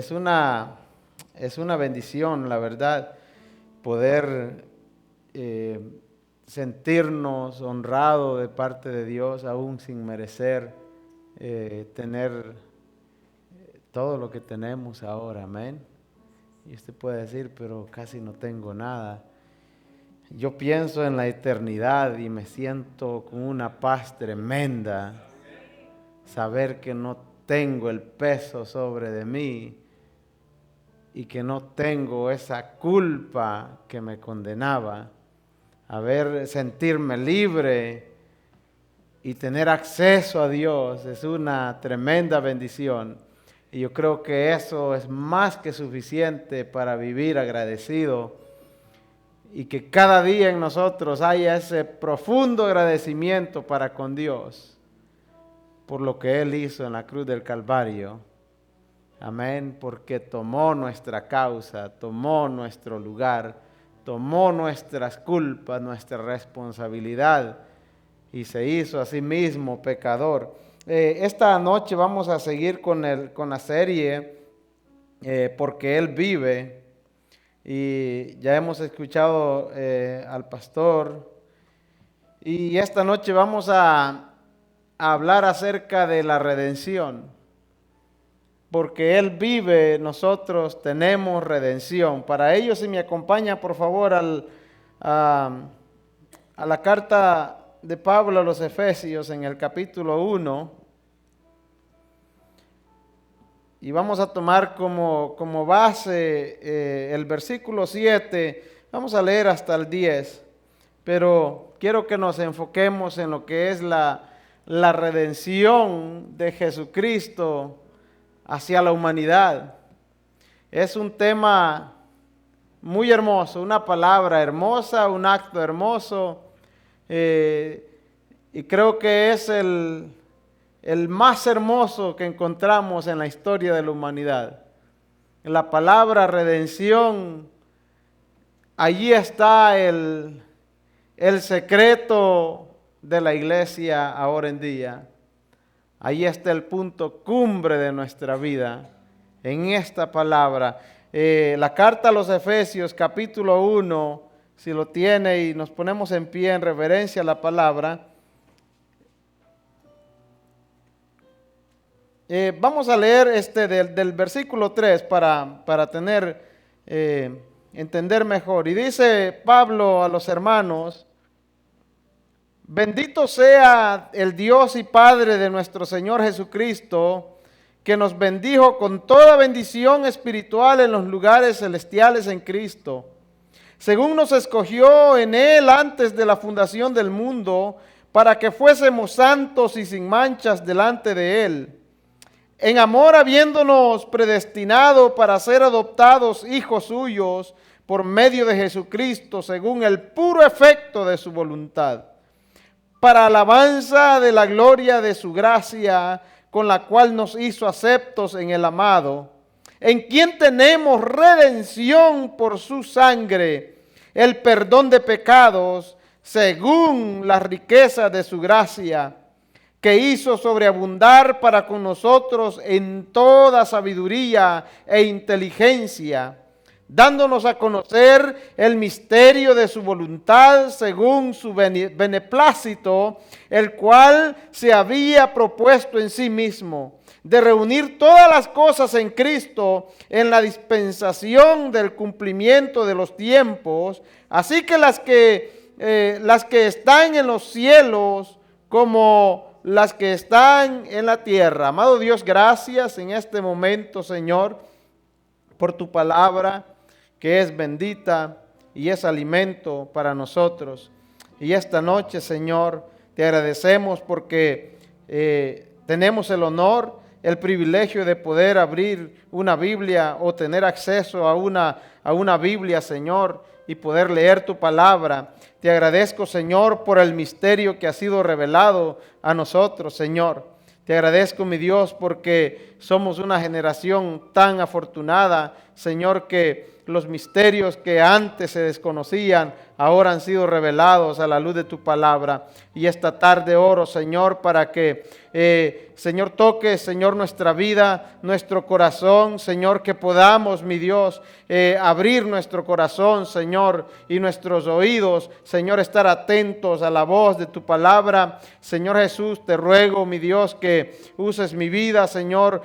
es una bendición, la verdad, poder sentirnos honrados de parte de Dios, aún sin merecer tener todo lo que tenemos ahora, amén. Y usted puede decir, pero casi no tengo nada. Yo pienso en la eternidad y me siento con una paz tremenda, saber que no tengo el peso sobre de mí y que no tengo esa culpa que me condenaba. Sentirme libre y tener acceso a Dios es una tremenda bendición. Y yo creo que eso es más que suficiente para vivir agradecido y que cada día en nosotros haya ese profundo agradecimiento para con Dios por lo que Él hizo en la cruz del Calvario. Amén, porque tomó nuestra causa, tomó nuestro lugar, tomó nuestras culpas, nuestra responsabilidad y se hizo a sí mismo pecador. Esta noche vamos a seguir con la serie Porque Él vive, y ya hemos escuchado al pastor, y esta noche vamos a hablar acerca de la redención. Porque Él vive, nosotros tenemos redención. Para ello, si me acompaña por favor a la carta de Pablo a los Efesios en el capítulo 1. Y vamos a tomar como base el versículo 7. Vamos a leer hasta el 10. Pero quiero que nos enfoquemos en lo que es la redención de Jesucristo hacia la humanidad. Es un tema muy hermoso, una palabra hermosa, un acto hermoso, y creo que es el más hermoso que encontramos en la historia de la humanidad. La palabra redención, allí está el secreto de la iglesia ahora en día. Ahí está el punto cumbre de nuestra vida, en esta palabra. La carta a los Efesios, capítulo 1, si lo tiene y nos ponemos en pie en reverencia a la palabra. Vamos a leer del versículo 3 para entender mejor. Y dice Pablo a los hermanos: bendito sea el Dios y Padre de nuestro Señor Jesucristo, que nos bendijo con toda bendición espiritual en los lugares celestiales en Cristo, según nos escogió en Él antes de la fundación del mundo, para que fuésemos santos y sin manchas delante de Él, en amor habiéndonos predestinado para ser adoptados hijos suyos por medio de Jesucristo, según el puro efecto de su voluntad, para alabanza de la gloria de su gracia, con la cual nos hizo aceptos en el amado, en quien tenemos redención por su sangre, el perdón de pecados, según la riqueza de su gracia, que hizo sobreabundar para con nosotros en toda sabiduría e inteligencia, dándonos a conocer el misterio de su voluntad según su beneplácito, el cual se había propuesto en sí mismo, de reunir todas las cosas en Cristo en la dispensación del cumplimiento de los tiempos, así que las que están en los cielos como las que están en la tierra. Amado Dios, gracias en este momento, Señor, por tu palabra, que es bendita y es alimento para nosotros. Y esta noche, Señor, te agradecemos porque tenemos el honor, el privilegio de poder abrir una Biblia o tener acceso a una Biblia, Señor, y poder leer tu palabra. Te agradezco, Señor, por el misterio que ha sido revelado a nosotros, Señor. Te agradezco, mi Dios, porque somos una generación tan afortunada, Señor, que los misterios que antes se desconocían, ahora han sido revelados a la luz de tu palabra. Y esta tarde oro, Señor, para que, Señor, toque, Señor, nuestra vida, nuestro corazón, Señor, que podamos, mi Dios, abrir nuestro corazón, Señor, y nuestros oídos, Señor, estar atentos a la voz de tu palabra. Señor Jesús, te ruego, mi Dios, que uses mi vida, Señor,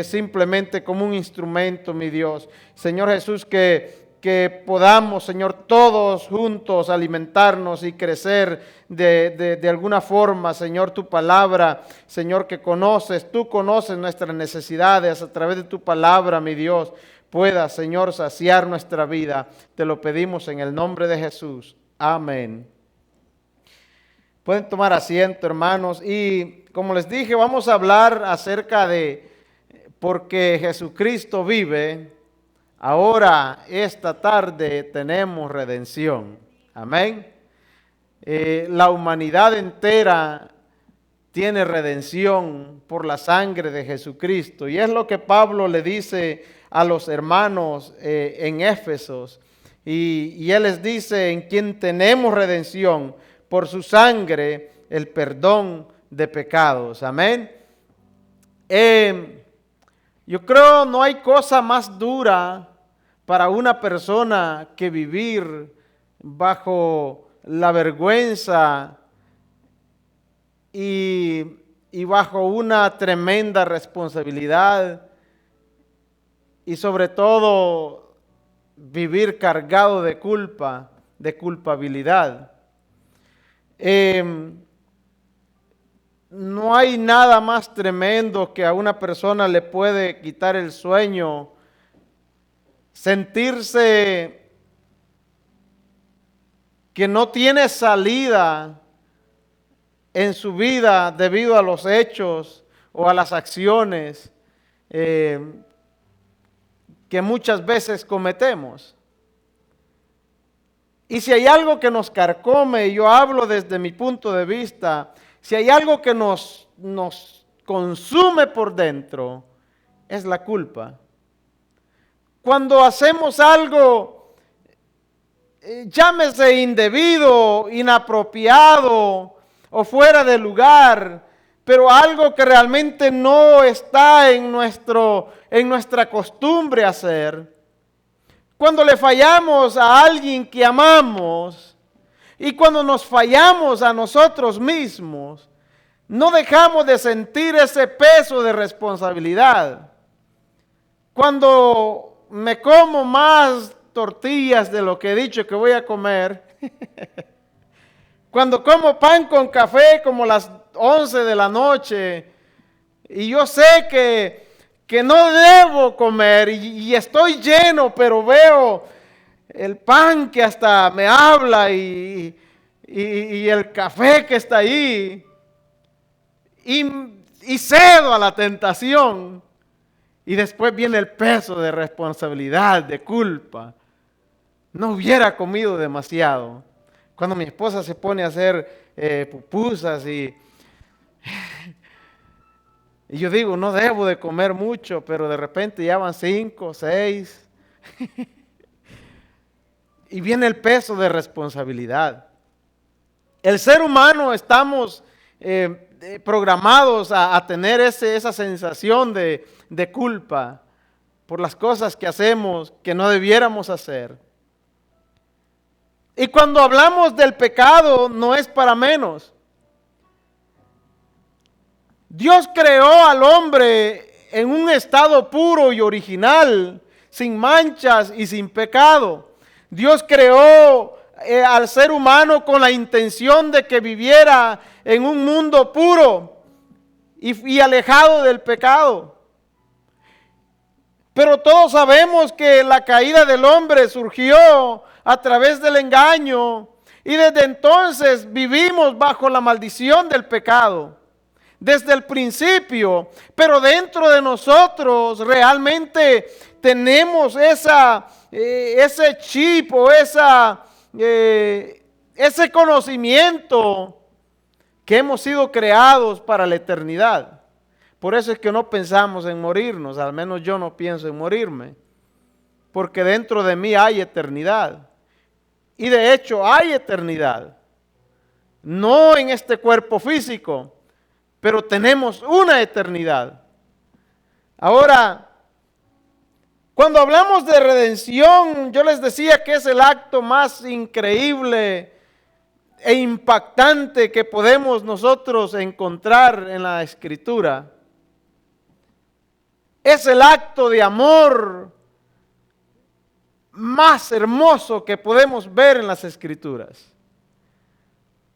simplemente como un instrumento, mi Dios. Señor Jesús, que podamos, Señor, todos juntos alimentarnos y crecer de alguna forma, Señor, tu palabra, Señor, que conoces, tú conoces nuestras necesidades a través de tu palabra, mi Dios, pueda, Señor, saciar nuestra vida. Te lo pedimos en el nombre de Jesús. Amén. Pueden tomar asiento, hermanos, y como les dije, vamos a hablar acerca de porque Jesucristo vive. Ahora, esta tarde tenemos redención. Amén. La humanidad entera tiene redención por la sangre de Jesucristo. Y es lo que Pablo le dice a los hermanos en Éfesos. Y él les dice: en quien tenemos redención por su sangre, el perdón de pecados. Amén. Yo creo no hay cosa más dura para una persona que vivir bajo la vergüenza y bajo una tremenda responsabilidad, y sobre todo vivir cargado de culpa, de culpabilidad. No hay nada más tremendo que a una persona le puede quitar el sueño, sentirse que no tiene salida en su vida debido a los hechos o a las acciones que muchas veces cometemos. Y si hay algo que nos carcome, y yo hablo desde mi punto de vista, si hay algo que nos consume por dentro, es la culpa. Cuando hacemos algo, llámese indebido, inapropiado o fuera de lugar, pero algo que realmente no está en nuestra costumbre hacer. Cuando le fallamos a alguien que amamos y cuando nos fallamos a nosotros mismos, no dejamos de sentir ese peso de responsabilidad. Cuando me como más tortillas de lo que he dicho que voy a comer, cuando como pan con café como las 11 de la noche, y yo sé que no debo comer y estoy lleno, pero veo el pan que hasta me habla y el café que está ahí, y cedo a la tentación, y después viene el peso de responsabilidad, de culpa. No hubiera comido demasiado. Cuando mi esposa se pone a hacer pupusas y yo digo, no debo de comer mucho, pero de repente ya van 5, 6. Y viene el peso de responsabilidad. El ser humano estamos programados a tener esa sensación de culpa por las cosas que hacemos que no debiéramos hacer. Y cuando hablamos del pecado, no es para menos. Dios creó al hombre en un estado puro y original, sin manchas y sin pecado. Dios creó al ser humano con la intención de que viviera en un mundo puro y alejado del pecado. Pero todos sabemos que la caída del hombre surgió a través del engaño, y desde entonces vivimos bajo la maldición del pecado. Desde el principio, pero dentro de nosotros realmente tenemos ese chip o ese conocimiento que hemos sido creados para la eternidad. Por eso es que no pensamos en morirnos, al menos yo no pienso en morirme, porque dentro de mí hay eternidad. Y de hecho hay eternidad, no en este cuerpo físico, pero tenemos una eternidad. Ahora, cuando hablamos de redención, yo les decía que es el acto más increíble e impactante que podemos nosotros encontrar en la Escritura. Es el acto de amor más hermoso que podemos ver en las Escrituras.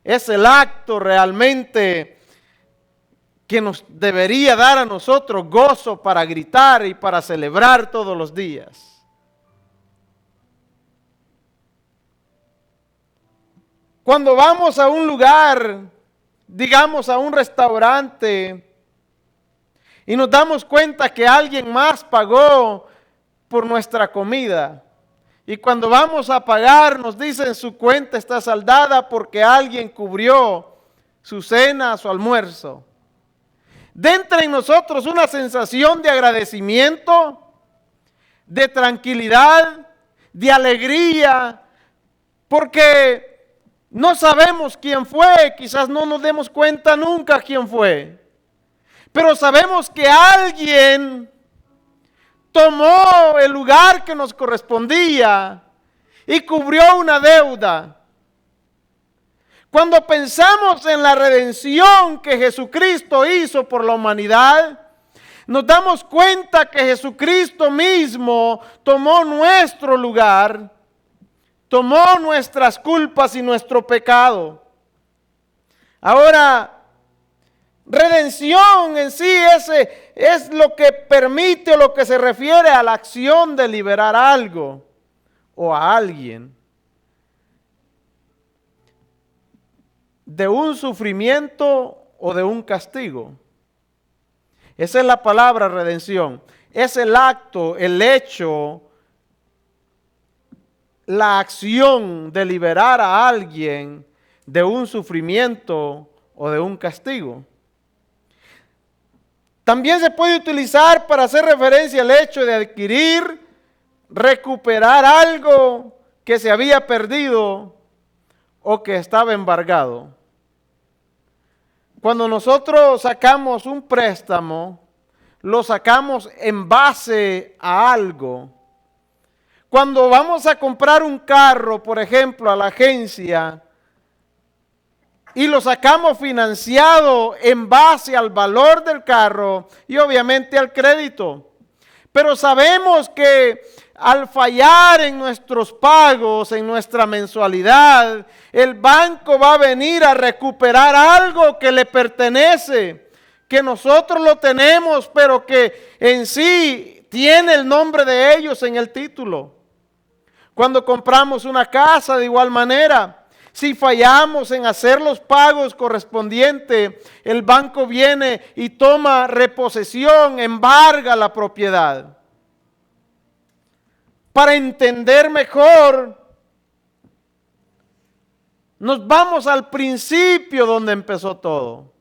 Es el acto realmente que nos debería dar a nosotros gozo para gritar y para celebrar todos los días. Cuando vamos a un lugar, digamos a un restaurante, y nos damos cuenta que alguien más pagó por nuestra comida, y cuando vamos a pagar nos dicen su cuenta está saldada porque alguien cubrió su cena, su almuerzo. Entra en nosotros una sensación de agradecimiento, de tranquilidad, de alegría, porque no sabemos quién fue, quizás no nos demos cuenta nunca quién fue, pero sabemos que alguien tomó el lugar que nos correspondía y cubrió una deuda. Cuando pensamos en la redención que Jesucristo hizo por la humanidad, nos damos cuenta que Jesucristo mismo tomó nuestro lugar, tomó nuestras culpas y nuestro pecado. Ahora, redención en sí es lo que permite o lo que se refiere a la acción de liberar algo o a alguien de un sufrimiento o de un castigo. Esa es la palabra redención. Es el acto, el hecho, la acción de liberar a alguien de un sufrimiento o de un castigo. También se puede utilizar para hacer referencia al hecho de adquirir, recuperar algo que se había perdido o que estaba embargado. Cuando nosotros sacamos un préstamo, lo sacamos en base a algo. Cuando vamos a comprar un carro, por ejemplo, a la agencia, y lo sacamos financiado en base al valor del carro y obviamente al crédito. Pero sabemos que al fallar en nuestros pagos, en nuestra mensualidad, el banco va a venir a recuperar algo que le pertenece, que nosotros lo tenemos, pero que en sí tiene el nombre de ellos en el título. Cuando compramos una casa, de igual manera, si fallamos en hacer los pagos correspondientes, el banco viene y toma reposesión, embarga la propiedad. Para entender mejor, nos vamos al principio donde empezó todo.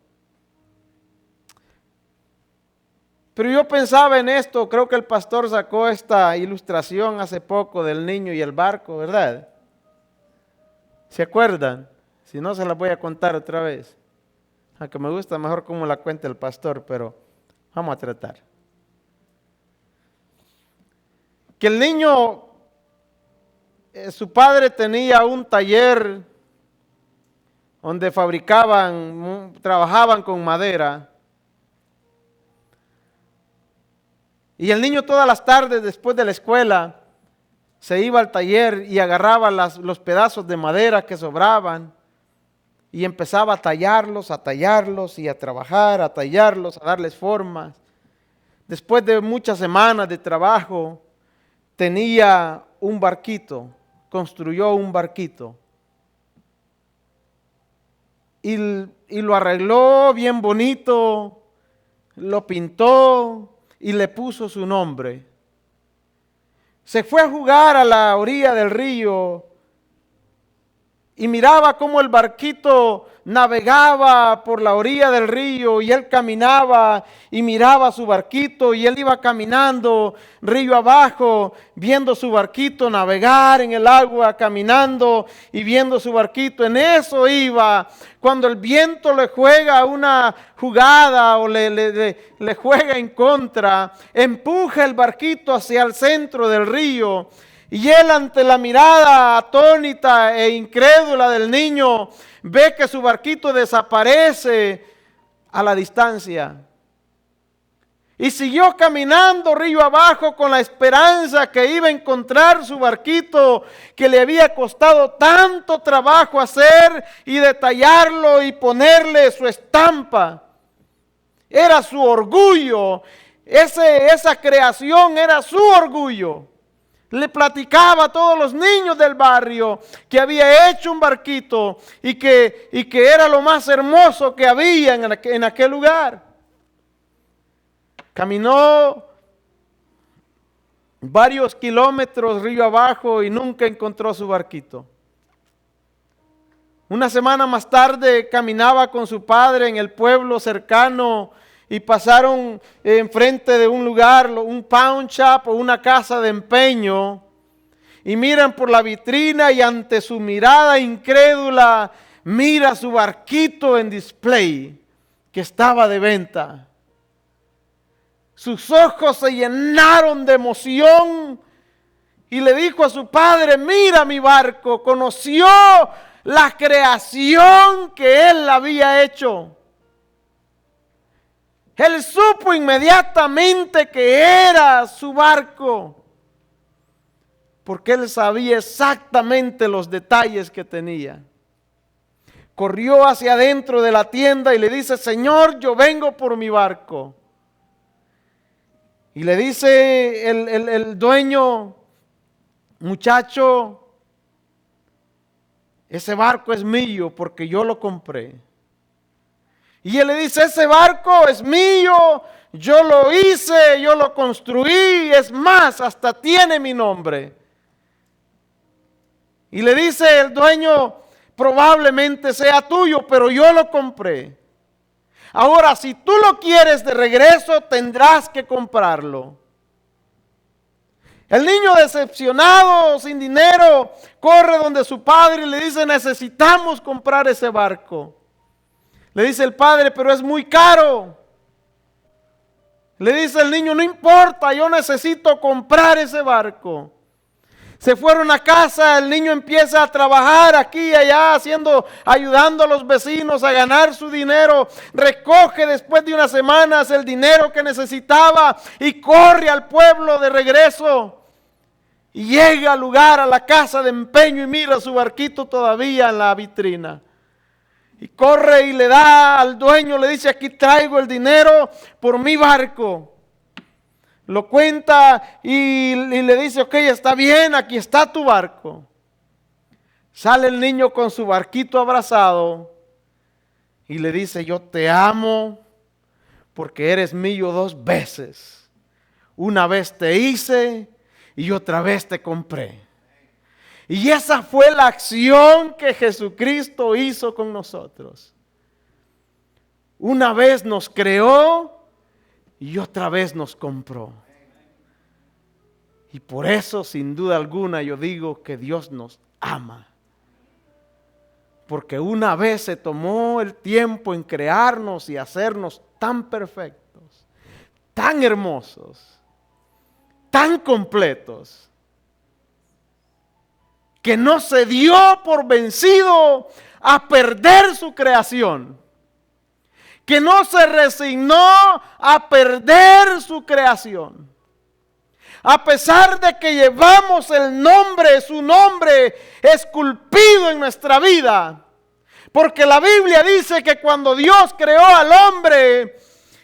Pero yo pensaba en esto, creo que el pastor sacó esta ilustración hace poco del niño y el barco, ¿verdad? ¿Se acuerdan? Si no, se la voy a contar otra vez. Aunque me gusta mejor cómo la cuenta el pastor, pero vamos a tratar. Que el niño, su padre tenía un taller donde trabajaban con madera. Y el niño todas las tardes después de la escuela se iba al taller y agarraba los pedazos de madera que sobraban y empezaba a tallarlos y a trabajar, a tallarlos, a darles formas. Después de muchas semanas de trabajo, tenía un barquito, construyó un barquito y lo arregló bien bonito, lo pintó y le puso su nombre. Se fue a jugar a la orilla del río y miraba cómo el barquito navegaba por la orilla del río y él caminaba y miraba su barquito y él iba caminando río abajo, viendo su barquito navegar en el agua, caminando y viendo su barquito. En eso iba. Cuando el viento le juega una jugada o le juega en contra, empuja el barquito hacia el centro del río. Y él, ante la mirada atónita e incrédula del niño, ve que su barquito desaparece a la distancia. Y siguió caminando río abajo con la esperanza que iba a encontrar su barquito que le había costado tanto trabajo hacer y detallarlo y ponerle su estampa. Era su orgullo, esa creación era su orgullo. Le platicaba a todos los niños del barrio que había hecho un barquito y que era lo más hermoso que había en aquel lugar. Caminó varios kilómetros río abajo y nunca encontró su barquito. Una semana más tarde caminaba con su padre en el pueblo cercano y pasaron enfrente de un lugar, un pawn shop o una casa de empeño, y miran por la vitrina y ante su mirada incrédula mira su barquito en display que estaba de venta. Sus ojos se llenaron de emoción y le dijo a su padre: mira mi barco. Conoció la creación que él había hecho. Él supo inmediatamente que era su barco, porque él sabía exactamente los detalles que tenía. Corrió hacia adentro de la tienda y le dice: Señor, yo vengo por mi barco. Y le dice el dueño: muchacho, ese barco es mío porque yo lo compré. Y él le dice: ese barco es mío, yo lo hice, yo lo construí, es más, hasta tiene mi nombre. Y le dice el dueño: probablemente sea tuyo, pero yo lo compré. Ahora, si tú lo quieres de regreso, tendrás que comprarlo. El niño, decepcionado, sin dinero, corre donde su padre y le dice: necesitamos comprar ese barco. Le dice el padre: pero es muy caro. Le dice el niño: no importa, yo necesito comprar ese barco. Se fueron a casa, el niño empieza a trabajar aquí y allá, ayudando a los vecinos a ganar su dinero. Recoge después de unas semanas el dinero que necesitaba y corre al pueblo de regreso. Y llega al lugar, a la casa de empeño, y mira su barquito todavía en la vitrina. Y corre y le da al dueño, le dice: aquí traigo el dinero por mi barco. Lo cuenta y le dice: ok, está bien, aquí está tu barco. Sale el niño con su barquito abrazado y le dice: yo te amo porque eres mío 2 veces. Una vez te hice y otra vez te compré. Y esa fue la acción que Jesucristo hizo con nosotros. Una vez nos creó y otra vez nos compró. Y por eso, sin duda alguna, yo digo que Dios nos ama. Porque una vez se tomó el tiempo en crearnos y hacernos tan perfectos, tan hermosos, tan completos, que no se dio por vencido a perder su creación, que no se resignó a perder su creación. A pesar de que llevamos el nombre, su nombre esculpido en nuestra vida. Porque la Biblia dice que cuando Dios creó al hombre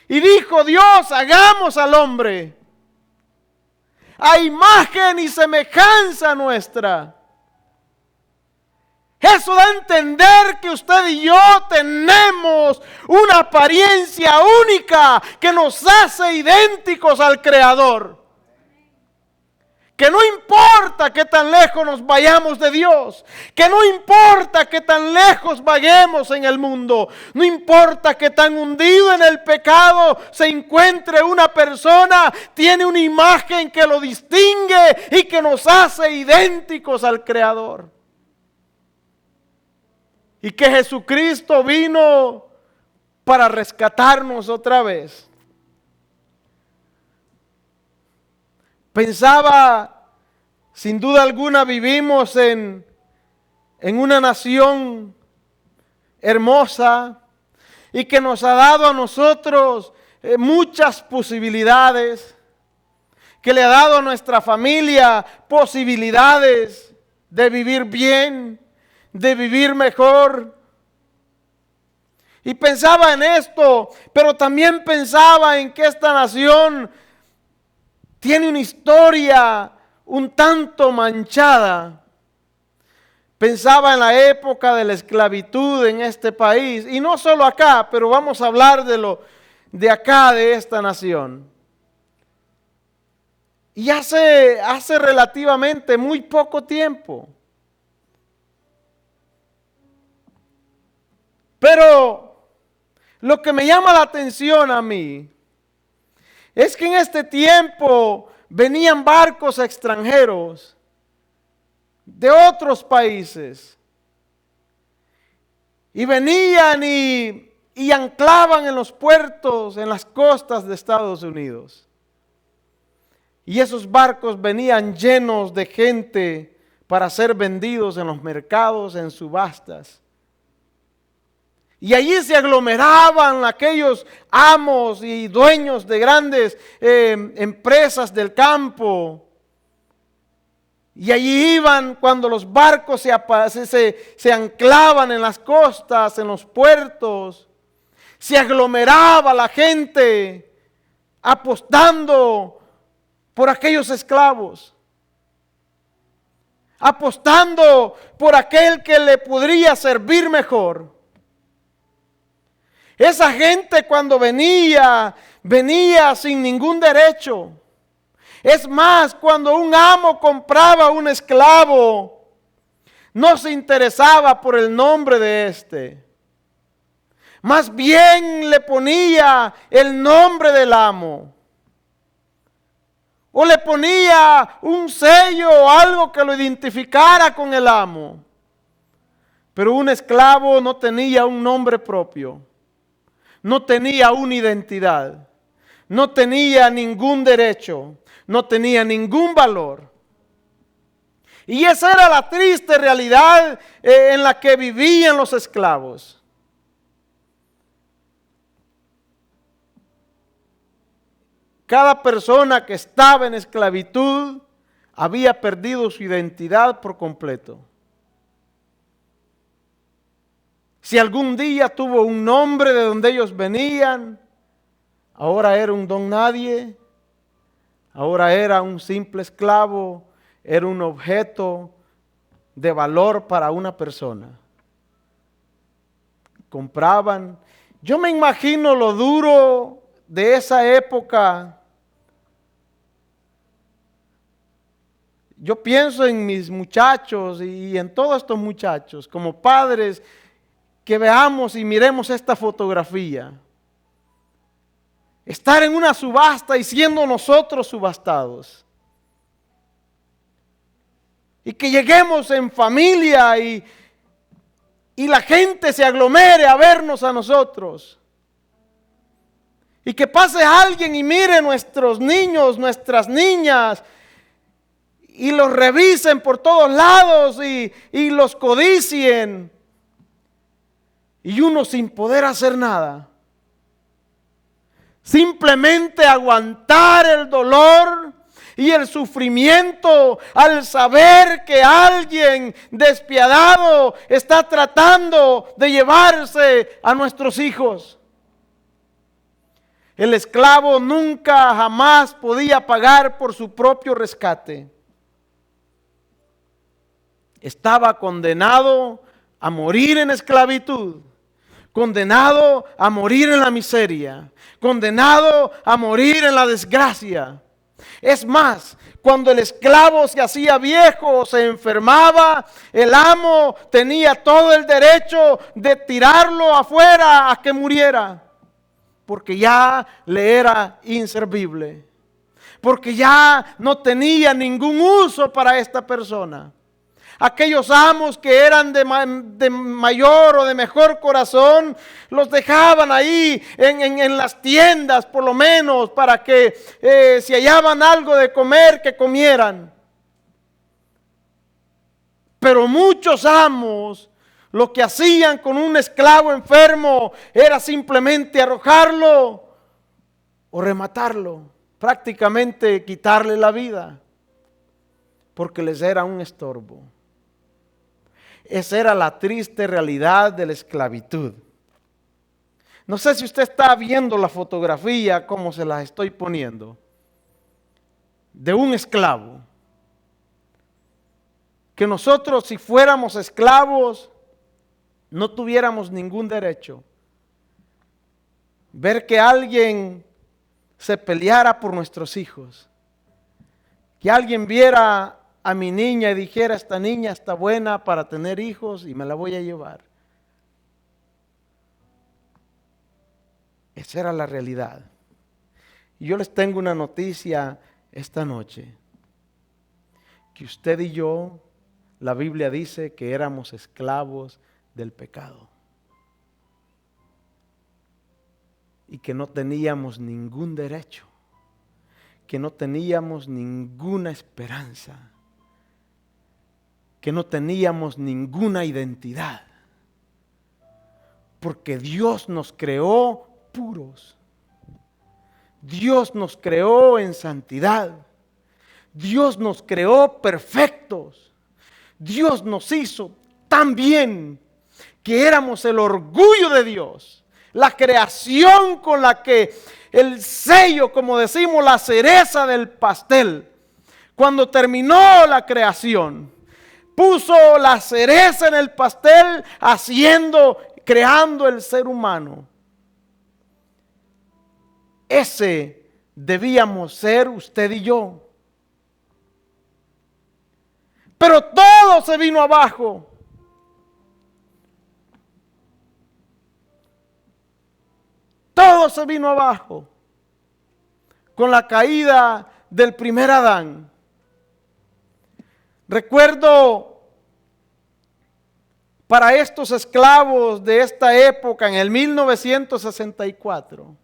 y dijo: Dios, hagamos al hombre a imagen y semejanza nuestra. Eso da a entender que usted y yo tenemos una apariencia única que nos hace idénticos al Creador. Que no importa que tan lejos nos vayamos de Dios, que no importa que tan lejos vayamos en el mundo, no importa que tan hundido en el pecado se encuentre una persona, tiene una imagen que lo distingue y que nos hace idénticos al Creador. Y que Jesucristo vino para rescatarnos otra vez. Pensaba, sin duda alguna vivimos en una nación hermosa y que nos ha dado a nosotros muchas posibilidades, que le ha dado a nuestra familia posibilidades de vivir bien, de vivir mejor. Y pensaba en esto, pero también pensaba en que esta nación tiene una historia un tanto manchada. Pensaba en la época de la esclavitud en este país, y no solo acá, pero vamos a hablar de acá, de esta nación. Y hace relativamente muy poco tiempo. Pero lo que me llama la atención a mí es que en este tiempo venían barcos extranjeros de otros países y venían y anclaban en los puertos, en las costas de Estados Unidos. Y esos barcos venían llenos de gente para ser vendidos en los mercados, en subastas. Y allí se aglomeraban aquellos amos y dueños de grandes empresas del campo. Y allí iban cuando los barcos se anclaban en las costas, en los puertos. Se aglomeraba la gente apostando por aquellos esclavos. Apostando por aquel que le podría servir mejor. Esa gente cuando venía sin ningún derecho. Es más, cuando un amo compraba un esclavo, no se interesaba por el nombre de este. Más bien le ponía el nombre del amo. O le ponía un sello o algo que lo identificara con el amo. Pero un esclavo no tenía un nombre propio. No tenía una identidad, no tenía ningún derecho, no tenía ningún valor. Y esa era la triste realidad en la que vivían los esclavos. Cada persona que estaba en esclavitud había perdido su identidad por completo. Si algún día tuvo un nombre de donde ellos venían, ahora era un don nadie, ahora era un simple esclavo, era un objeto de valor para una persona. Compraban. Yo me imagino lo duro de esa época. Yo pienso en mis muchachos y en todos estos muchachos, como padres, que veamos y miremos esta fotografía. Estar en una subasta y siendo nosotros subastados. Y que lleguemos en familia y la gente se aglomere a vernos a nosotros. Y que pase alguien y mire nuestros niños, nuestras niñas, y los revisen por todos lados y los codicien. Y uno sin poder hacer nada. Simplemente aguantar el dolor y el sufrimiento al saber que alguien despiadado está tratando de llevarse a nuestros hijos. El esclavo nunca jamás podía pagar por su propio rescate. Estaba condenado a morir en esclavitud. Condenado a morir en la miseria, condenado a morir en la desgracia. Es más, cuando el esclavo se hacía viejo o se enfermaba, el amo tenía todo el derecho de tirarlo afuera a que muriera, porque ya le era inservible, porque ya no tenía ningún uso para esta persona. Aquellos amos que eran de mayor o de mejor corazón, los dejaban ahí en las tiendas por lo menos para que si hallaban algo de comer, que comieran. Pero muchos amos lo que hacían con un esclavo enfermo era simplemente arrojarlo o rematarlo, prácticamente quitarle la vida, porque les era un estorbo. Esa era la triste realidad de la esclavitud. No sé si usted está viendo la fotografía como se la estoy poniendo, de un esclavo. Que nosotros, si fuéramos esclavos, no tuviéramos ningún derecho. Ver que alguien se peleara por nuestros hijos, que alguien viera a mi niña y dijera: esta niña está buena para tener hijos y me la voy a llevar. Esa era la realidad. Y yo les tengo una noticia esta noche, que usted y yo, la Biblia dice que éramos esclavos del pecado y que no teníamos ningún derecho, que no teníamos ninguna esperanza, que no teníamos ninguna identidad, porque Dios nos creó puros. Dios nos creó en santidad. Dios nos creó perfectos. Dios nos hizo tan bien que éramos el orgullo de Dios, la creación con la que el sello, como decimos, la cereza del pastel. Cuando terminó la creación, puso la cereza en el pastel, creando el ser humano. Ese debíamos ser usted y yo. Pero todo se vino abajo. Todo se vino abajo con la caída del primer Adán. Recuerdo para estos esclavos de esta época, en el 1964,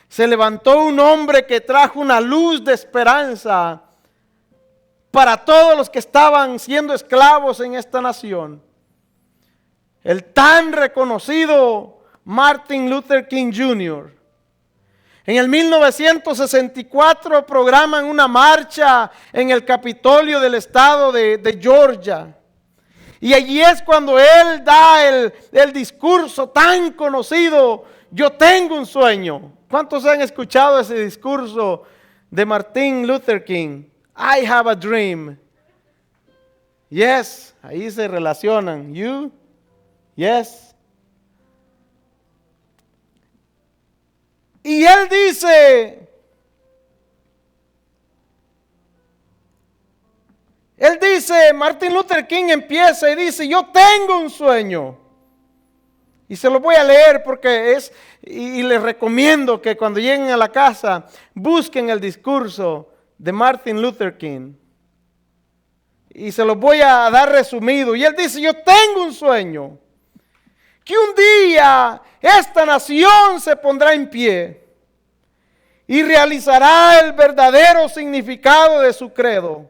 se levantó un hombre que trajo una luz de esperanza para todos los que estaban siendo esclavos en esta nación. El tan reconocido Martin Luther King Jr. En el 1964 programan una marcha en el Capitolio del estado de Georgia. Y allí es cuando él da el discurso tan conocido: yo tengo un sueño. ¿Cuántos han escuchado ese discurso de Martin Luther King? I have a dream. Yes, ahí se relacionan. You? Yes. Y él dice, Martin Luther King empieza y dice: yo tengo un sueño. Y se lo voy a leer porque y les recomiendo que cuando lleguen a la casa busquen el discurso de Martin Luther King. Y se los voy a dar resumido. Y él dice: yo tengo un sueño, que un día esta nación se pondrá en pie y realizará el verdadero significado de su credo.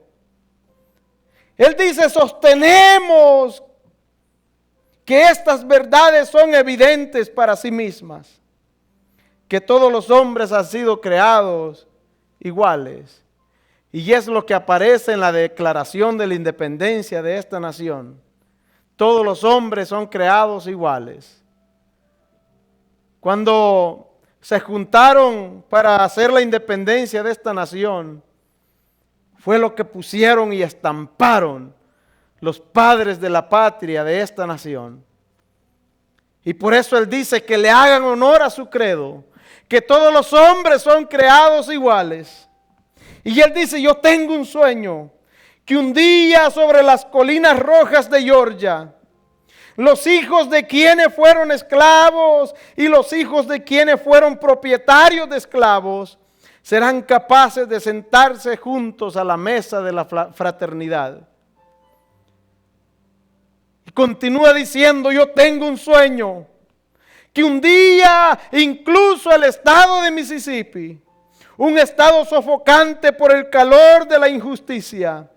Él dice: sostenemos que estas verdades son evidentes para sí mismas, que todos los hombres han sido creados iguales. Y es lo que aparece en la Declaración de la Independencia de esta nación. Todos los hombres son creados iguales. Cuando se juntaron para hacer la independencia de esta nación, fue lo que pusieron y estamparon los padres de la patria de esta nación. Y por eso él dice que le hagan honor a su credo, que todos los hombres son creados iguales. Y él dice, yo tengo un sueño, que un día sobre las colinas rojas de Georgia, los hijos de quienes fueron esclavos y los hijos de quienes fueron propietarios de esclavos serán capaces de sentarse juntos a la mesa de la fraternidad. Y continúa diciendo, yo tengo un sueño, que un día incluso el estado de Mississippi, un estado sofocante por el calor de la injusticia,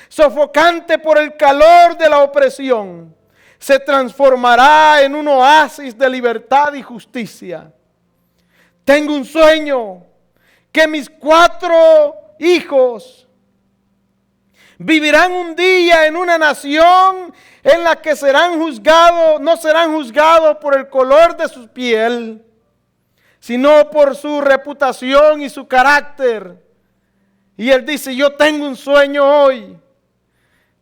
sofocante por el calor de la opresión, se transformará en un oasis de libertad y justicia. Tengo un sueño, que mis 4 hijos vivirán un día en una nación en la que serán juzgados, no serán juzgados por el color de su piel, sino por su reputación y su carácter. Y él dice, yo tengo un sueño hoy.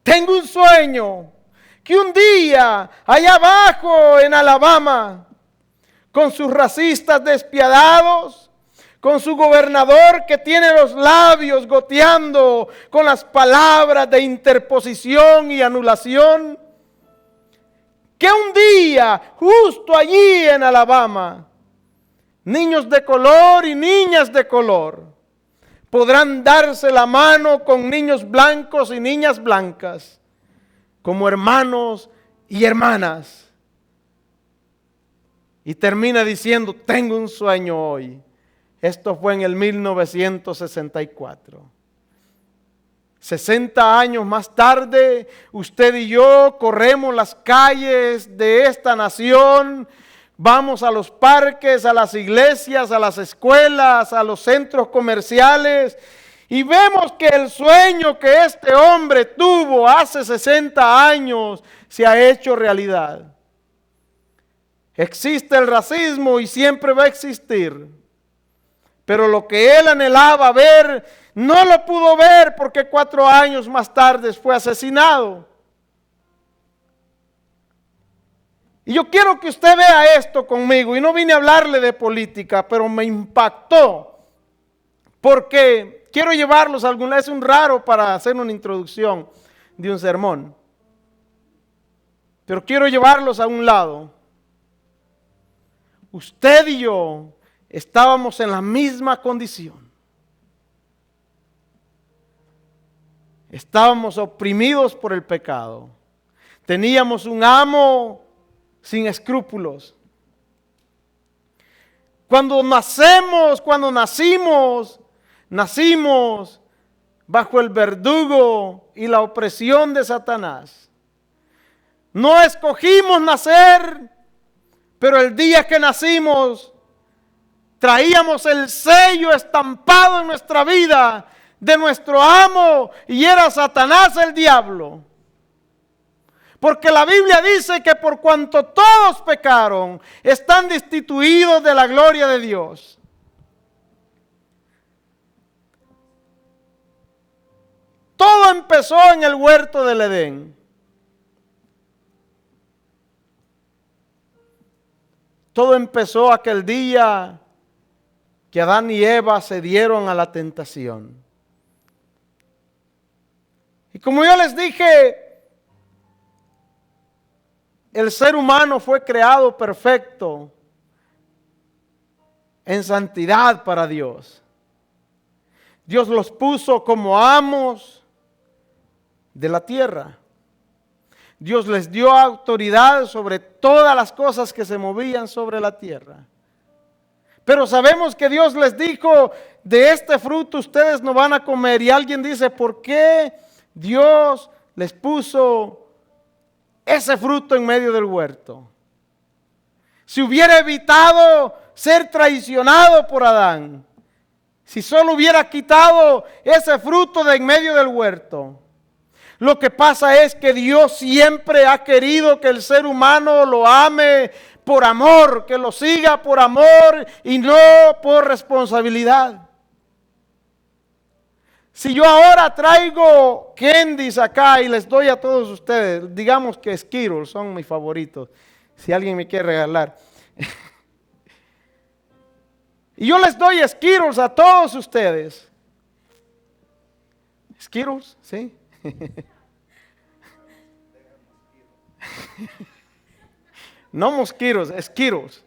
Tengo un sueño que un día allá abajo en Alabama, con sus racistas despiadados, con su gobernador que tiene los labios goteando con las palabras de interposición y anulación, que un día, justo allí en Alabama, niños de color y niñas de color podrán darse la mano con niños blancos y niñas blancas, como hermanos y hermanas. Y termina diciendo, tengo un sueño hoy. Esto fue en el 1964. 60 años más tarde, usted y yo corremos las calles de esta nación, vamos a los parques, a las iglesias, a las escuelas, a los centros comerciales y vemos que el sueño que este hombre tuvo hace 60 años se ha hecho realidad. Existe el racismo y siempre va a existir. Pero lo que él anhelaba ver, no lo pudo ver porque 4 años más tarde fue asesinado. Y yo quiero que usted vea esto conmigo, y no vine a hablarle de política, pero me impactó, porque quiero llevarlos a algún lado. Es un raro para hacer una introducción de un sermón, pero quiero llevarlos a un lado. Usted y yo estábamos en la misma condición. Estábamos oprimidos por el pecado. Teníamos un amo sin escrúpulos. Cuando nacimos bajo el verdugo y la opresión de Satanás. No escogimos nacer, pero el día que nacimos traíamos el sello estampado en nuestra vida de nuestro amo, y era Satanás, el diablo. Porque la Biblia dice que por cuanto todos pecaron, están destituidos de la gloria de Dios. Todo empezó en el huerto del Edén. Todo empezó aquel día que Adán y Eva se dieron a la tentación. Y como yo les dije, el ser humano fue creado perfecto en santidad para Dios. Dios los puso como amos de la tierra. Dios les dio autoridad sobre todas las cosas que se movían sobre la tierra. Pero sabemos que Dios les dijo, de este fruto ustedes no van a comer. Y alguien dice, ¿por qué Dios les puso ese fruto en medio del huerto? Si hubiera evitado ser traicionado por Adán, si solo hubiera quitado ese fruto de en medio del huerto. Lo que pasa es que Dios siempre ha querido que el ser humano lo ame por amor, que lo siga por amor y no por responsabilidad. Si yo ahora traigo candies acá y les doy a todos ustedes, digamos que Skittles son mis favoritos, si alguien me quiere regalar. Y yo les doy Skittles a todos ustedes. Skittles, ¿sí? No mosquitos, Skittles.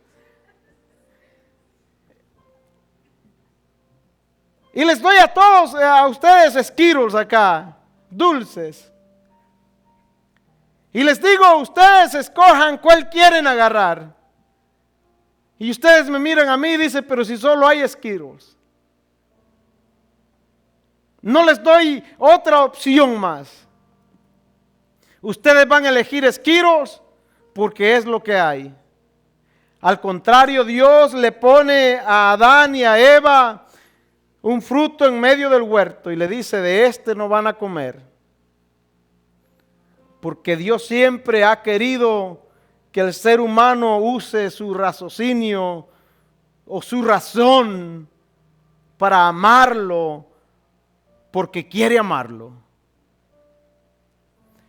Y les doy a todos, a ustedes Skittles acá, dulces. Y les digo, ustedes escojan cuál quieren agarrar. Y ustedes me miran a mí y dicen, pero si solo hay Skittles. No les doy otra opción más. Ustedes van a elegir Skittles porque es lo que hay. Al contrario, Dios le pone a Adán y a Eva un fruto en medio del huerto y le dice, de este no van a comer. Porque Dios siempre ha querido que el ser humano use su raciocinio o su razón para amarlo, porque quiere amarlo.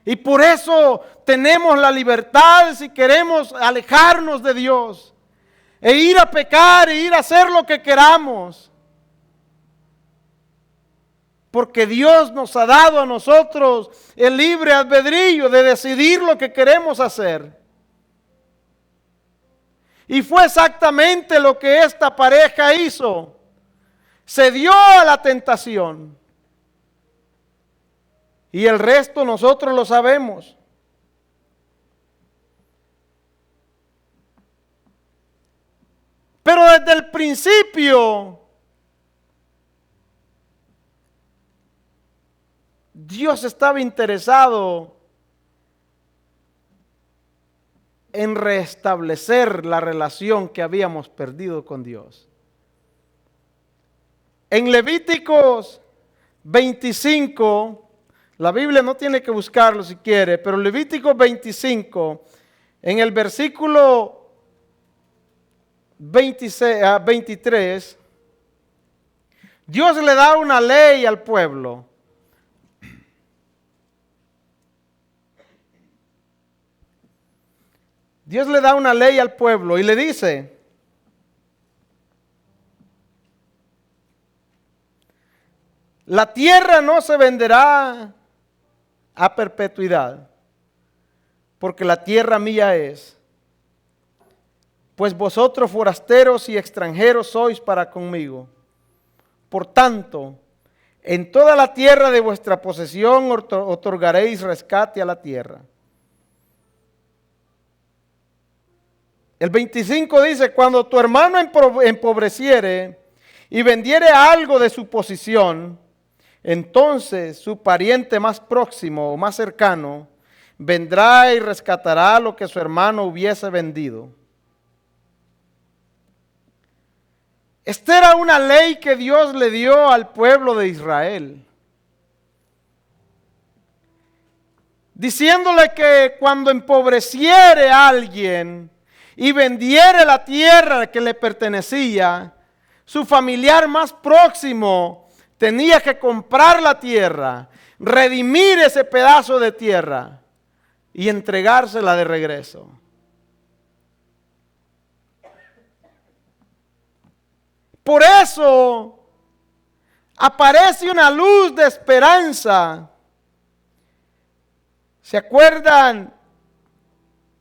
Y por eso tenemos la libertad si queremos alejarnos de Dios e ir a pecar e ir a hacer lo que queramos. Porque Dios nos ha dado a nosotros el libre albedrío de decidir lo que queremos hacer. Y fue exactamente lo que esta pareja hizo. Se dio a la tentación. Y el resto nosotros lo sabemos. Pero desde el principio, Dios estaba interesado en restablecer la relación que habíamos perdido con Dios. En Levíticos 25, la Biblia no tiene que buscarlo si quiere, pero Levíticos 25, en el versículo 23, Dios le da una ley al pueblo. Dios le da una ley al pueblo y le dice, la tierra no se venderá a perpetuidad, porque la tierra mía es, pues vosotros forasteros y extranjeros sois para conmigo. Por tanto, en toda la tierra de vuestra posesión otorgaréis rescate a la tierra. El 25 dice, cuando tu hermano empobreciere y vendiere algo de su posesión, entonces su pariente más próximo o más cercano vendrá y rescatará lo que su hermano hubiese vendido. Esta era una ley que Dios le dio al pueblo de Israel, diciéndole que cuando empobreciere a alguien y vendiere la tierra que le pertenecía, su familiar más próximo tenía que comprar la tierra, redimir ese pedazo de tierra y entregársela de regreso. Por eso aparece una luz de esperanza. ¿Se acuerdan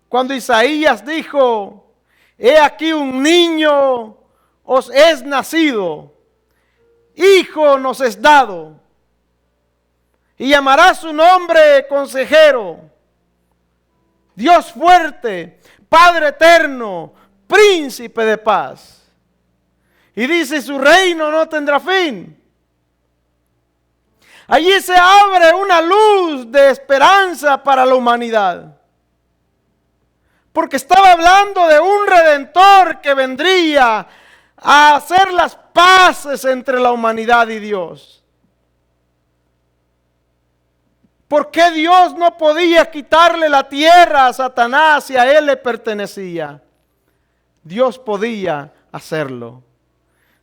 cuando Isaías dijo, he aquí un niño os es nacido, hijo nos es dado, y llamará su nombre Consejero, Dios fuerte, Padre eterno, Príncipe de paz? Y dice, su reino no tendrá fin. Allí se abre una luz de esperanza para la humanidad. Porque estaba hablando de un redentor que vendría a hacer las paces entre la humanidad y Dios. ¿Por qué Dios no podía quitarle la tierra a Satanás si a él le pertenecía? Dios podía hacerlo.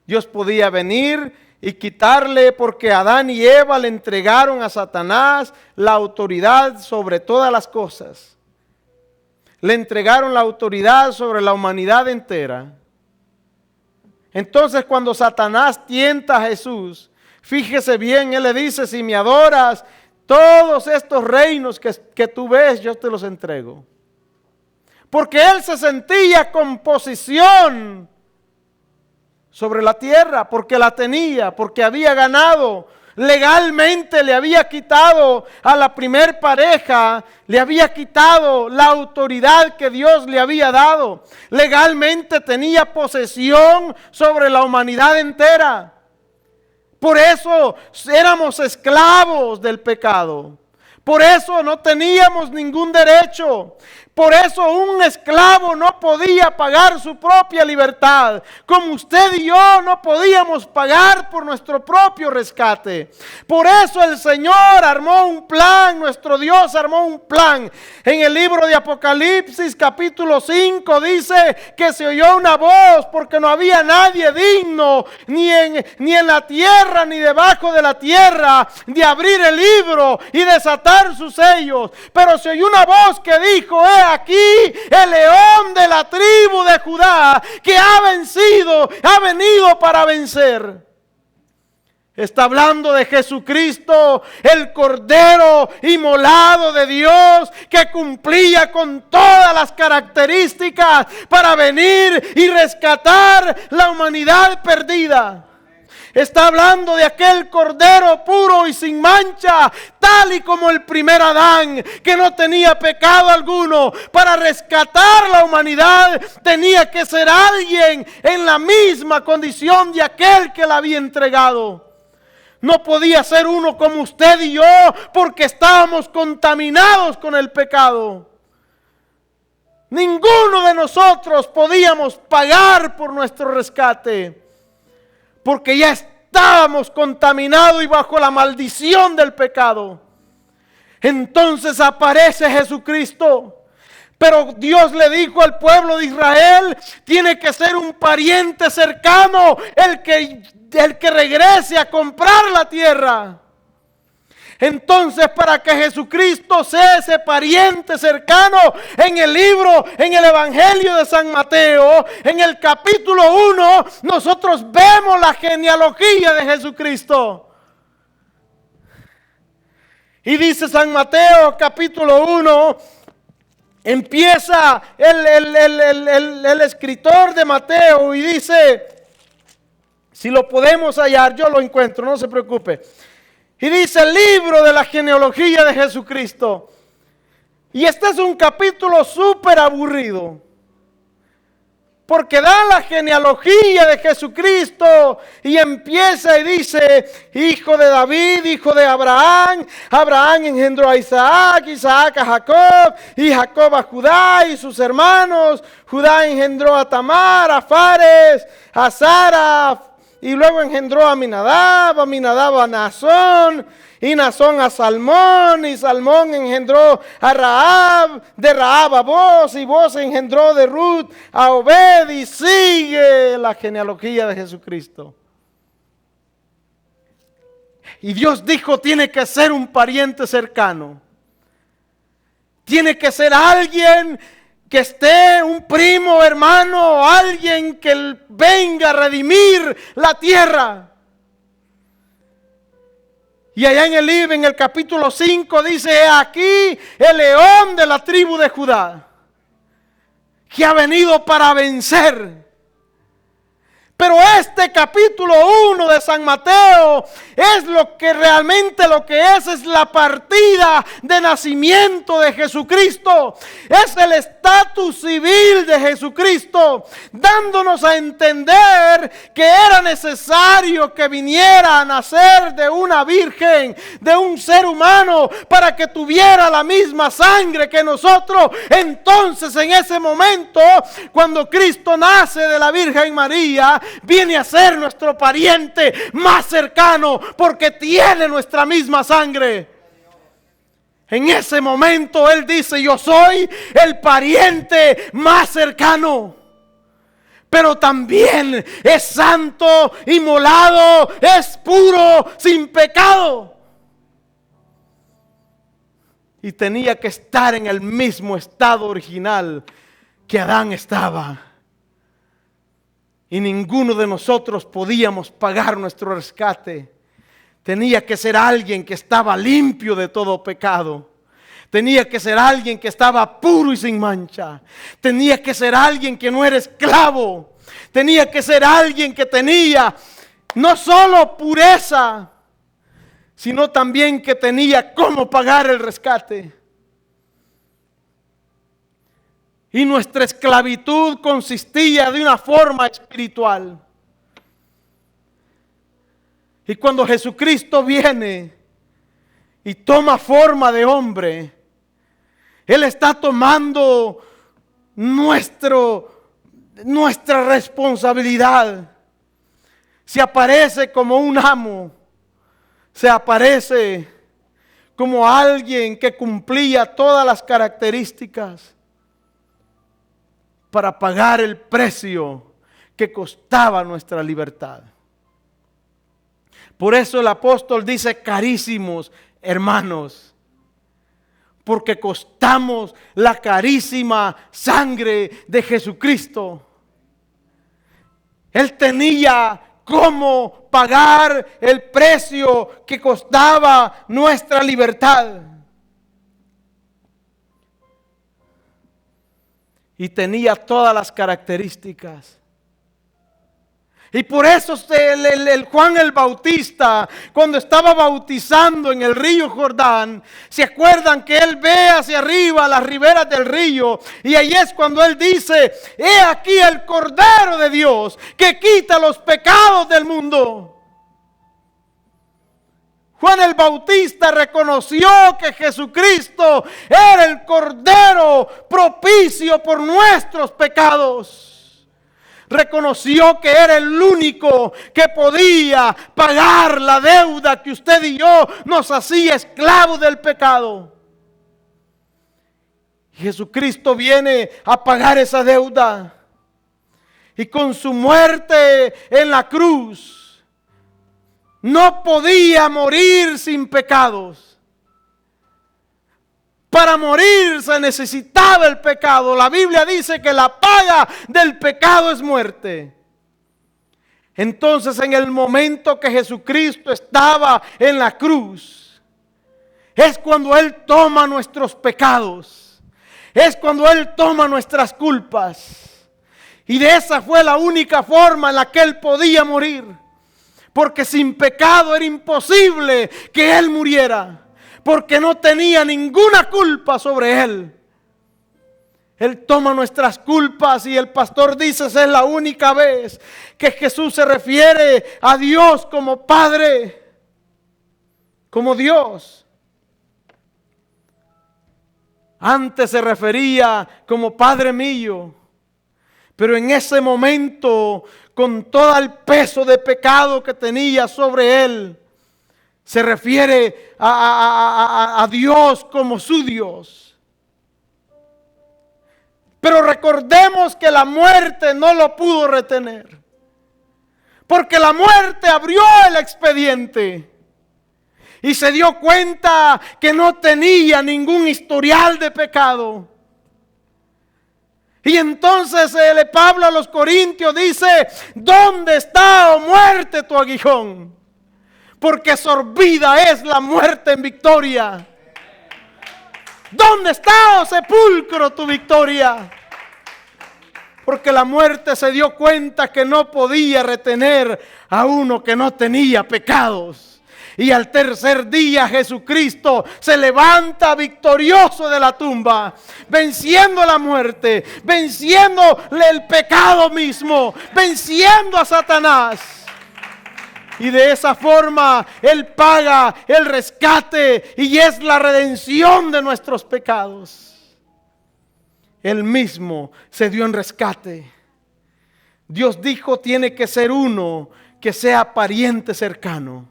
Dios podía venir y quitarle, porque Adán y Eva le entregaron a Satanás la autoridad sobre todas las cosas. Le entregaron la autoridad sobre la humanidad entera. Entonces, cuando Satanás tienta a Jesús, Fíjese bien, Él le dice, si me adoras, todos estos reinos que tú ves, yo te los entrego. Porque Él se sentía con posición sobre la tierra, porque la tenía, porque había ganado. Legalmente le había quitado a la primer pareja, le había quitado la autoridad que Dios le había dado. Legalmente tenía posesión sobre la humanidad entera. Por eso éramos esclavos del pecado. Por eso no teníamos ningún derecho. Por eso un esclavo no podía pagar su propia libertad, como usted y yo no podíamos pagar por nuestro propio rescate. Por eso el Señor armó un plan, nuestro Dios armó un plan. En el libro de Apocalipsis capítulo 5 dice que se oyó una voz porque no había nadie digno, ni en la tierra ni debajo de la tierra, de abrir el libro y desatar sus sellos. Pero se oyó una voz que dijo, aquí el león de la tribu de Judá que ha vencido, ha venido para vencer. Está hablando de Jesucristo, el Cordero inmolado de Dios, que cumplía con todas las características para venir y rescatar la humanidad perdida. Está hablando de aquel Cordero puro y sin mancha, tal y como el primer Adán, que no tenía pecado alguno. Para rescatar la humanidad tenía que ser alguien en la misma condición de aquel que la había entregado. No podía ser uno como usted y yo, porque estábamos contaminados con el pecado. Ninguno de nosotros podíamos pagar por nuestro rescate, porque ya estábamos contaminados y bajo la maldición del pecado. Entonces aparece Jesucristo. Pero Dios le dijo al pueblo de Israel, tiene que ser un pariente cercano el que regrese a comprar la tierra. Entonces, para que Jesucristo sea ese pariente cercano, en el Evangelio de San Mateo, en el capítulo 1, nosotros vemos la genealogía de Jesucristo. Y dice San Mateo, capítulo 1, empieza el escritor de Mateo y dice, si lo podemos hallar, yo lo encuentro, no se preocupe. Y dice el libro de la genealogía de Jesucristo. Y este es un capítulo súper aburrido, porque da la genealogía de Jesucristo y empieza y dice, hijo de David, hijo de Abraham. Abraham engendró a Isaac, Isaac a Jacob, y Jacob a Judá y sus hermanos. Judá engendró a Tamar, a Fares, a Sara, y luego engendró a Aminadab, a Naasón, y Naasón a Salmón, y Salmón engendró a Rahab, de Rahab a Boz, y Boz engendró de Ruth a Obed, y sigue la genealogía de Jesucristo. Y Dios dijo, tiene que ser un pariente cercano. Tiene que ser alguien que esté, un primo, hermano, alguien que venga a redimir la tierra. Y allá en el capítulo 5 dice, aquí el león de la tribu de Judá, que ha venido para vencer. Pero este capítulo 1 de San Mateo es lo que realmente es la partida de nacimiento de Jesucristo. Es el estatus civil de Jesucristo, dándonos a entender que era necesario que viniera a nacer de una virgen, de un ser humano, para que tuviera la misma sangre que nosotros. Entonces, en ese momento, cuando Cristo nace de la Virgen María, viene a ser nuestro pariente más cercano, porque tiene nuestra misma sangre. En ese momento Él dice, yo soy el pariente más cercano. Pero también es santo, inmolado, es puro, sin pecado. Y tenía que estar en el mismo estado original que Adán estaba. Y ninguno de nosotros podíamos pagar nuestro rescate. Tenía que ser alguien que estaba limpio de todo pecado. Tenía que ser alguien que estaba puro y sin mancha. Tenía que ser alguien que no era esclavo. Tenía que ser alguien que tenía no solo pureza, sino también que tenía cómo pagar el rescate. Y nuestra esclavitud consistía de una forma espiritual. Y cuando Jesucristo viene y toma forma de hombre, Él está tomando nuestra responsabilidad. Se aparece como un amo, se aparece como alguien que cumplía todas las características para pagar el precio que costaba nuestra libertad. Por eso el apóstol dice: carísimos hermanos, porque costamos la carísima sangre de Jesucristo. Él tenía cómo pagar el precio que costaba nuestra libertad. Y tenía todas las características. Y por eso el Juan el Bautista, cuando estaba bautizando en el río Jordán, ¿se acuerdan que él ve hacia arriba las riberas del río? Y ahí es cuando él dice: he aquí el Cordero de Dios que quita los pecados del mundo. Juan el Bautista reconoció que Jesucristo era el Cordero propicio por nuestros pecados. Reconoció que era el único que podía pagar la deuda que usted y yo nos hacía esclavos del pecado. Jesucristo viene a pagar esa deuda. Y con su muerte en la cruz, no podía morir sin pecados. Para morir se necesitaba el pecado. La Biblia dice que la paga del pecado es muerte. Entonces, en el momento que Jesucristo estaba en la cruz, es cuando Él toma nuestros pecados. Es cuando Él toma nuestras culpas. Y de esa fue la única forma en la que Él podía morir. Porque sin pecado era imposible que Él muriera. Porque no tenía ninguna culpa sobre Él. Él toma nuestras culpas y el pastor dice: esa es la única vez que Jesús se refiere a Dios como Padre, como Dios. Antes se refería como Padre mío, pero en ese momento, con todo el peso de pecado que tenía sobre Él, se refiere a Dios como su Dios. Pero recordemos que la muerte no lo pudo retener. Porque la muerte abrió el expediente. Y se dio cuenta que no tenía ningún historial de pecado. Y entonces Pablo a los Corintios dice: ¿dónde está, oh muerte, tu aguijón? Porque sorbida es la muerte en victoria. ¿Dónde está, oh sepulcro, tu victoria? Porque la muerte se dio cuenta que no podía retener a uno que no tenía pecados. Y al tercer día Jesucristo se levanta victorioso de la tumba, venciendo la muerte, venciendo el pecado mismo, venciendo a Satanás. Y de esa forma Él paga el rescate y es la redención de nuestros pecados. Él mismo se dio en rescate. Dios dijo: tiene que ser uno que sea pariente cercano.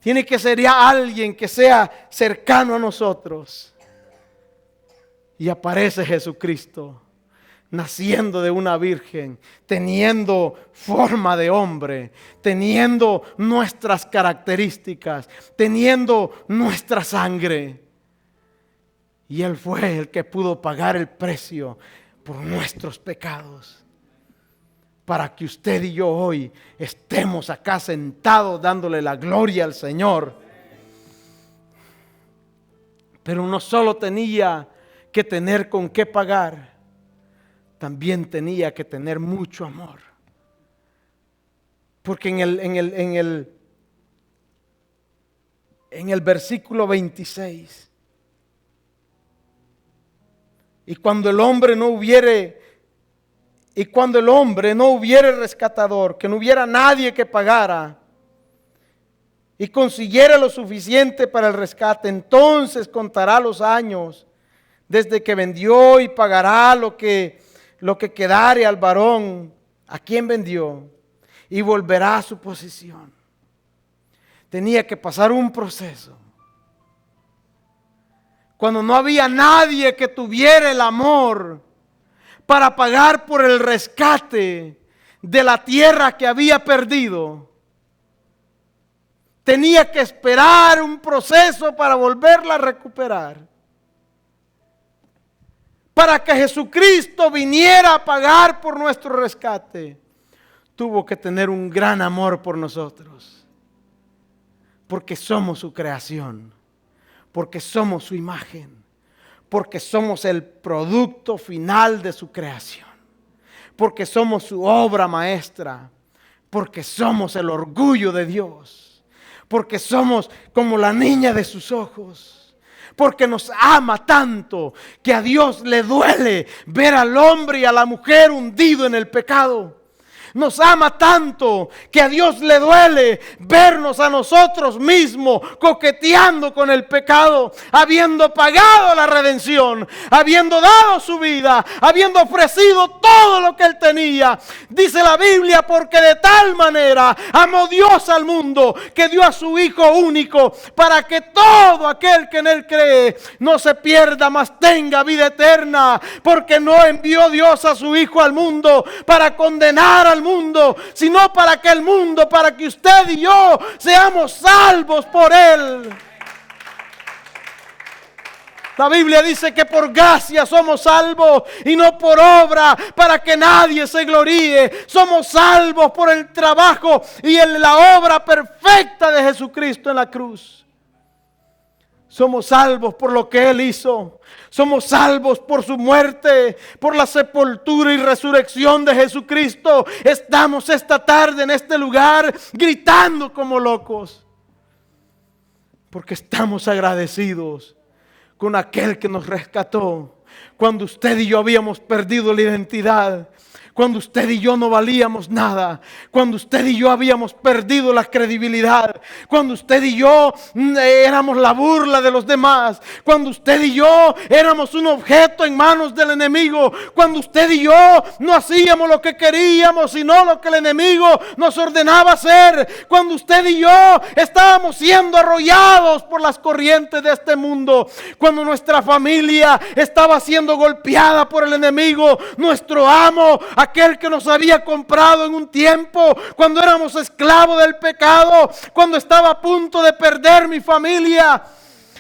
Tiene que ser ya alguien que sea cercano a nosotros. Y aparece Jesucristo, naciendo de una virgen, teniendo forma de hombre, teniendo nuestras características, teniendo nuestra sangre. Y Él fue el que pudo pagar el precio por nuestros pecados. para que usted y yo hoy estemos acá sentados dándole la gloria al Señor. Pero no solo tenía que tener con qué pagar, también tenía que tener mucho amor. Porque en el versículo 26, y cuando el hombre no hubiere rescatador, que no hubiera nadie que pagara y consiguiera lo suficiente para el rescate, entonces contará los años desde que vendió y pagará lo que quedare al varón a quien vendió, y volverá a su posición. Tenía que pasar un proceso. Cuando no había nadie que tuviera el amor para pagar por el rescate de la tierra que había perdido, tenía que esperar un proceso para volverla a recuperar. Para que Jesucristo viniera a pagar por nuestro rescate, tuvo que tener un gran amor por nosotros. Porque somos su creación, porque somos su imagen, porque somos el producto final de su creación, porque somos su obra maestra, porque somos el orgullo de Dios, porque somos como la niña de sus ojos. Porque nos ama tanto que a Dios le duele ver al hombre y a la mujer hundido en el pecado. Nos ama tanto que a Dios le duele vernos a nosotros mismos coqueteando con el pecado, habiendo pagado la redención, habiendo dado su vida, habiendo ofrecido todo lo que Él tenía. Dice la Biblia, porque de tal manera amó Dios al mundo que dio a su Hijo único, para que todo aquel que en Él cree no se pierda, mas tenga vida eterna. Porque no envió Dios a su Hijo al mundo para condenar al mundo, sino para que usted y yo seamos salvos por Él. La Biblia dice que por gracia somos salvos y no por obra, para que nadie se gloríe. Somos salvos por el trabajo y en la obra perfecta de Jesucristo en la cruz. Somos salvos por lo que Él hizo. Somos salvos por su muerte, por la sepultura y resurrección de Jesucristo. Estamos esta tarde en este lugar gritando como locos, porque estamos agradecidos con aquel que nos rescató cuando usted y yo habíamos perdido la identidad. Cuando usted y yo no valíamos nada, cuando usted y yo habíamos perdido la credibilidad, cuando usted y yo éramos la burla de los demás, cuando usted y yo éramos un objeto en manos del enemigo, cuando usted y yo no hacíamos lo que queríamos, sino lo que el enemigo nos ordenaba hacer, cuando usted y yo estábamos siendo arrollados por las corrientes de este mundo, cuando nuestra familia estaba siendo golpeada por el enemigo, nuestro amo, aquel que nos había comprado en un tiempo cuando éramos esclavos del pecado, cuando estaba a punto de perder mi familia,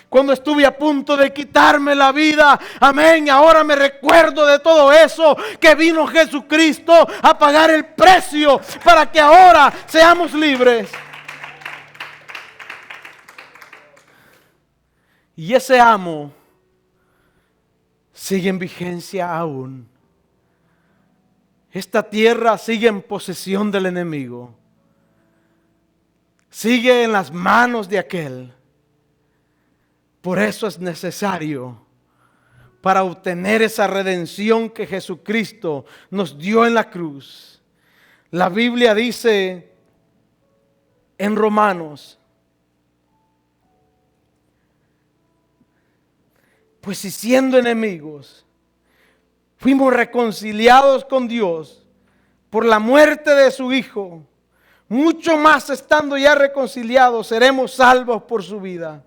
cuando estuve a punto de quitarme la vida. Amén. Ahora me recuerdo de todo eso, que vino Jesucristo a pagar el precio para que ahora seamos libres. Y ese amo sigue en vigencia aún. Esta tierra sigue en posesión del enemigo. Sigue en las manos de aquel. Por eso es necesario, para obtener esa redención que Jesucristo nos dio en la cruz. La Biblia dice en Romanos: pues si siendo enemigos fuimos reconciliados con Dios por la muerte de su Hijo, mucho más estando ya reconciliados seremos salvos por su vida.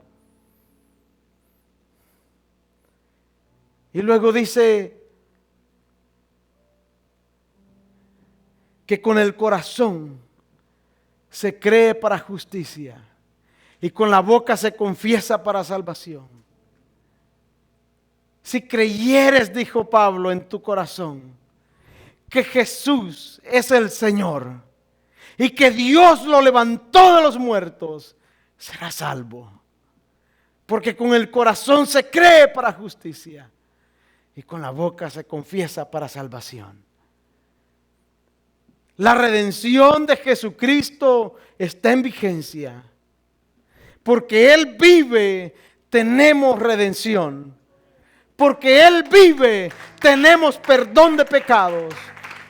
Y luego dice que con el corazón se cree para justicia y con la boca se confiesa para salvación. Si creyeres, dijo Pablo, en tu corazón que Jesús es el Señor y que Dios lo levantó de los muertos, será salvo. Porque con el corazón se cree para justicia y con la boca se confiesa para salvación. La redención de Jesucristo está en vigencia. Porque Él vive, tenemos redención. Porque Él vive, tenemos perdón de pecados.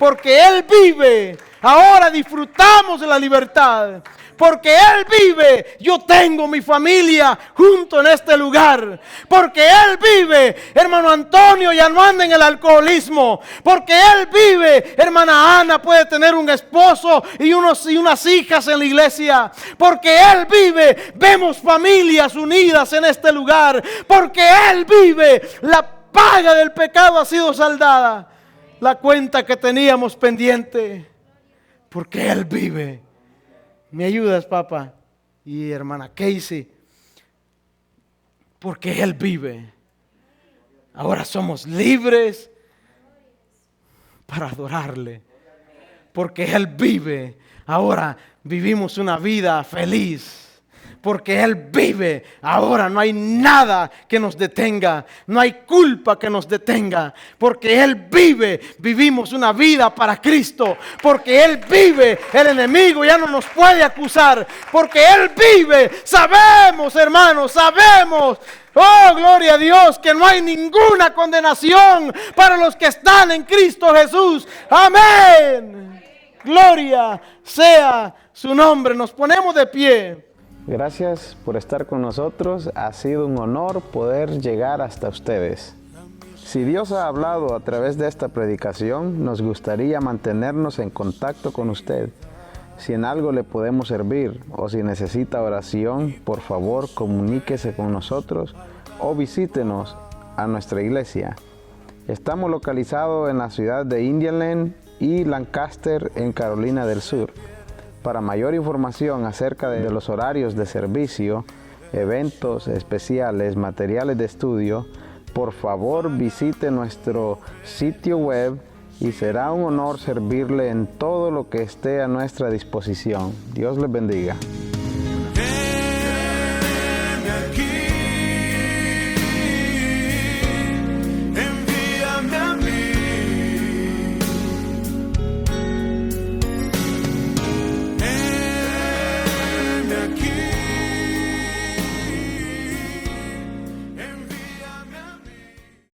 Porque Él vive, ahora disfrutamos de la libertad. Porque Él vive, yo tengo mi familia junto en este lugar. Porque Él vive, hermano Antonio ya no anda en el alcoholismo. Porque Él vive, hermana Ana puede tener un esposo y unas hijas en la iglesia. Porque Él vive, vemos familias unidas en este lugar. Porque Él vive, la paga del pecado ha sido saldada. La cuenta que teníamos pendiente. Porque Él vive. ¿Me ayudas, papá? Y hermana Casey. Porque Él vive. Ahora somos libres para adorarle. Porque Él vive. Ahora vivimos una vida feliz. Porque Él vive. Ahora no hay nada que nos detenga. No hay culpa que nos detenga. Porque Él vive. Vivimos una vida para Cristo. Porque Él vive. El enemigo ya no nos puede acusar. Porque Él vive. Sabemos, hermanos, sabemos. Oh, gloria a Dios, que no hay ninguna condenación para los que están en Cristo Jesús. Amén. Gloria sea su nombre. Nos ponemos de pie. Gracias por estar con nosotros. Ha sido un honor poder llegar hasta ustedes. Si Dios ha hablado a través de esta predicación, nos gustaría mantenernos en contacto con usted. Si en algo le podemos servir o si necesita oración, por favor comuníquese con nosotros o visítenos a nuestra iglesia. Estamos localizados en la ciudad de Indianoland y Lancaster, en Carolina del Sur. Para mayor información acerca de los horarios de servicio, eventos especiales, materiales de estudio, por favor visite nuestro sitio web y será un honor servirle en todo lo que esté a nuestra disposición. Dios les bendiga.